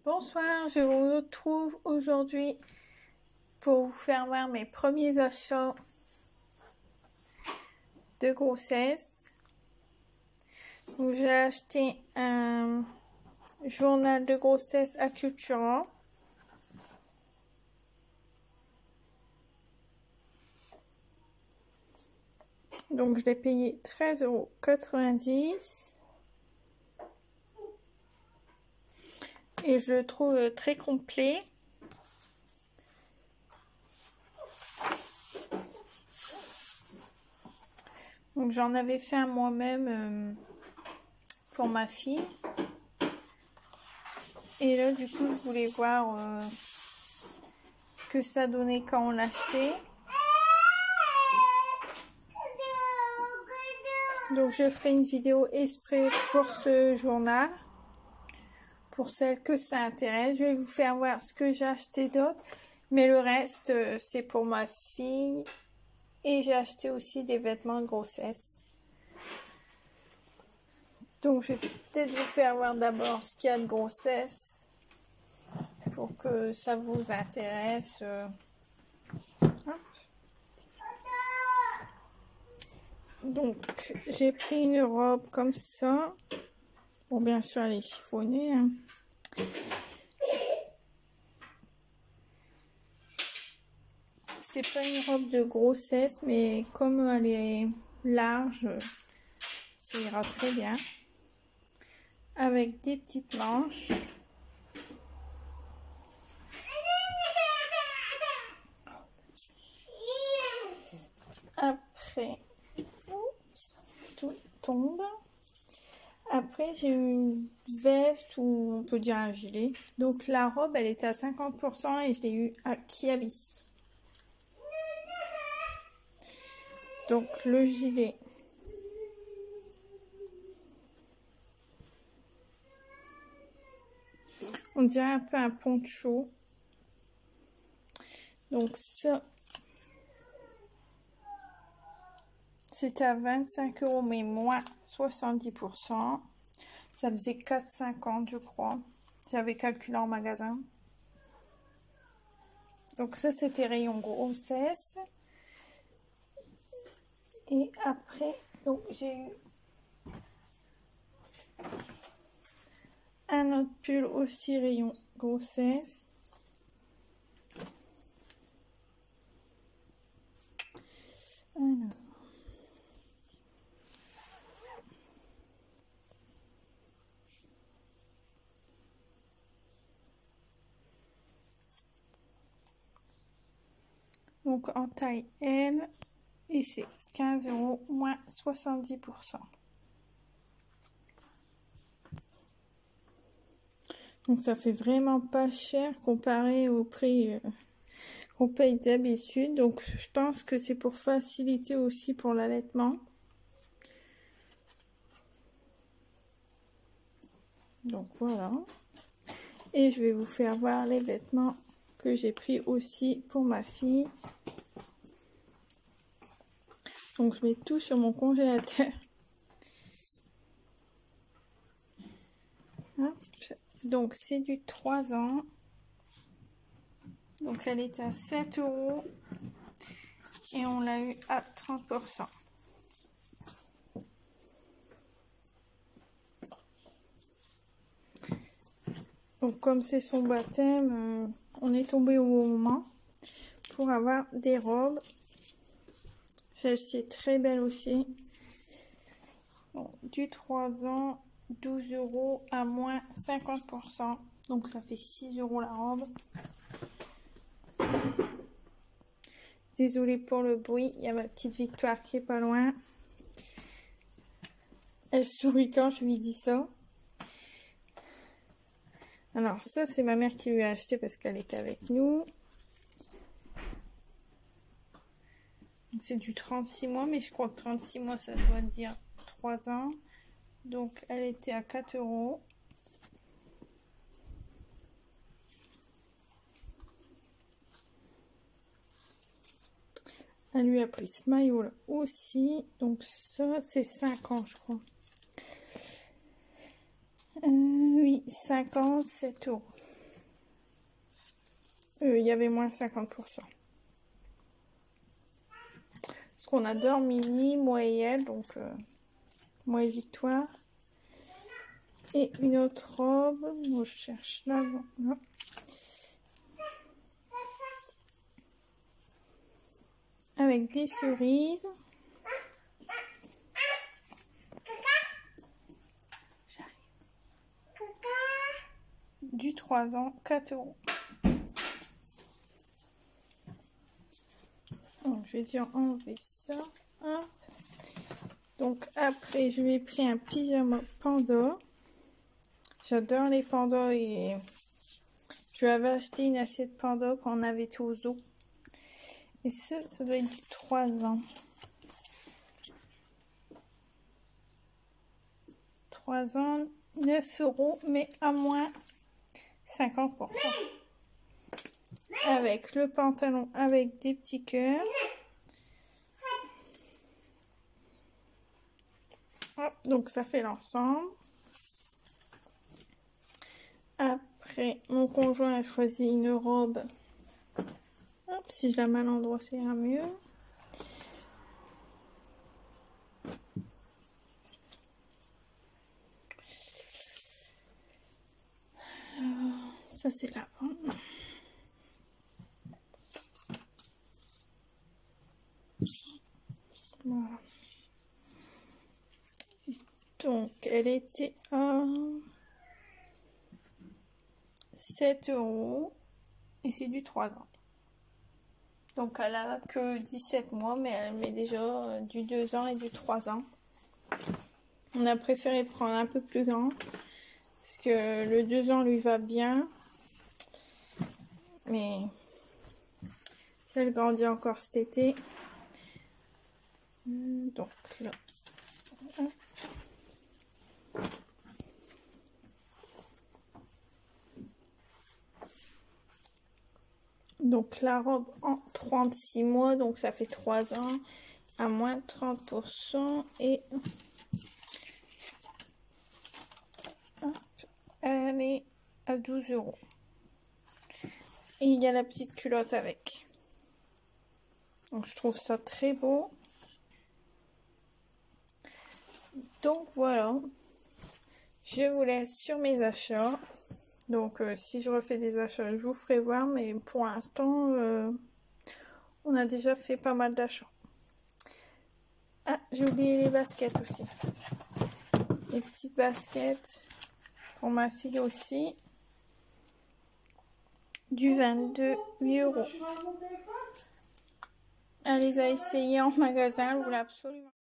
Bonsoir, je vous retrouve aujourd'hui pour vous faire voir mes premiers achats de grossesse. J'ai acheté un journal de grossesse à Cultura. Donc je l'ai payé 13,90 € et je le trouve très complet. Donc j'en avais fait un moi-même pour ma fille. Et là du coup je voulais voir ce que ça donnait quand on l'achetait. Donc je ferai une vidéo exprès pour ce journal. Pour celles que ça intéresse, je vais vous faire voir ce que j'ai acheté d'autre. Mais le reste, c'est pour ma fille. Et j'ai acheté aussi des vêtements de grossesse. Donc je vais peut-être vous faire voir d'abord ce qu'il y a de grossesse. Pour que ça vous intéresse. Donc j'ai pris une robe comme ça. Bon, bien sûr, elle est chiffonnée. Hein. C'est pas une robe de grossesse, mais comme elle est large, ça ira très bien. Avec des petites manches. Après, oups, tout tombe. Après, j'ai une veste ou on peut dire un gilet. Donc la robe, elle était à 50% et je l'ai eu à Kiabi. Donc le gilet. On dirait un peu un poncho. Donc ça, c'était à 25 € mais moins 70%. Ça faisait 4,50 € je crois. J'avais calculé en magasin. Donc ça, c'était rayon grossesse. Et après, donc j'ai eu un autre pull aussi rayon grossesse. Alors. Donc en taille L et c'est 15 € moins 70%. Donc ça fait vraiment pas cher comparé au prix qu'on paye d'habitude. Donc je pense que c'est pour faciliter aussi pour l'allaitement. Donc voilà. Et je vais vous faire voir les vêtements que j'ai pris aussi pour ma fille. Donc je mets tout sur mon congélateur. Hop. Donc c'est du 3 ans. Donc elle était à 7 € et on l'a eu à 30%. Donc comme c'est son baptême, on est tombé au bon moment pour avoir des robes. Celle-ci est très belle aussi. Bon, du 3 ans, 12 € à moins 50%. Donc ça fait 6 € la robe. Désolée pour le bruit, il y a ma petite Victoire qui est pas loin. Elle sourit quand je lui dis ça. Alors ça, c'est ma mère qui lui a acheté parce qu'elle était avec nous. C'est du 36 mois, mais je crois que 36 mois, ça doit dire 3 ans. Donc elle était à 4 €. Elle lui a pris ce maillot là aussi. Donc ça, c'est 5 ans, je crois. Oui, 5 ans, 7 €. il y avait moins 50%. Parce qu'on adore Mini, moi et elle, donc moi et Victoire. Et une autre robe, moi je cherche là, voilà. Avec des cerises. J'arrive. Du 3 ans, 4 €. Donc, je vais déjà enlever ça. Hop. Donc après, je lui ai pris un pyjama panda. J'adore les pandas et je lui avais acheté une assiette panda quand on avait été au zoo. Et ça doit être du 3 ans. 3 ans, 9 €, mais à moins 50%. Avec le pantalon avec des petits cœurs. Hop, donc ça fait l'ensemble. Après, mon conjoint a choisi une robe. Hop, si je la mets à l'endroit, ça ira mieux. Ça, c'est l'avant. Voilà. Donc, elle était à 7 € et c'est du 3 ans. Donc, elle a que 17 mois, mais elle met déjà du 2 ans et du 3 ans. On a préféré prendre un peu plus grand parce que le 2 ans lui va bien. Mais si elle grandit encore cet été. Donc là. Donc la robe en 36 mois, donc ça fait 3 ans à moins 30% et hop, elle est à 12 €. Et il y a la petite culotte avec. Donc je trouve ça très beau. Donc voilà, je vous laisse sur mes achats. Donc si je refais des achats, je vous ferai voir, mais pour l'instant, on a déjà fait pas mal d'achats. Ah, j'ai oublié les baskets aussi. Les petites baskets pour ma fille aussi. Du 22, 8 €. Elle les a essayées en magasin, elle voulait absolument.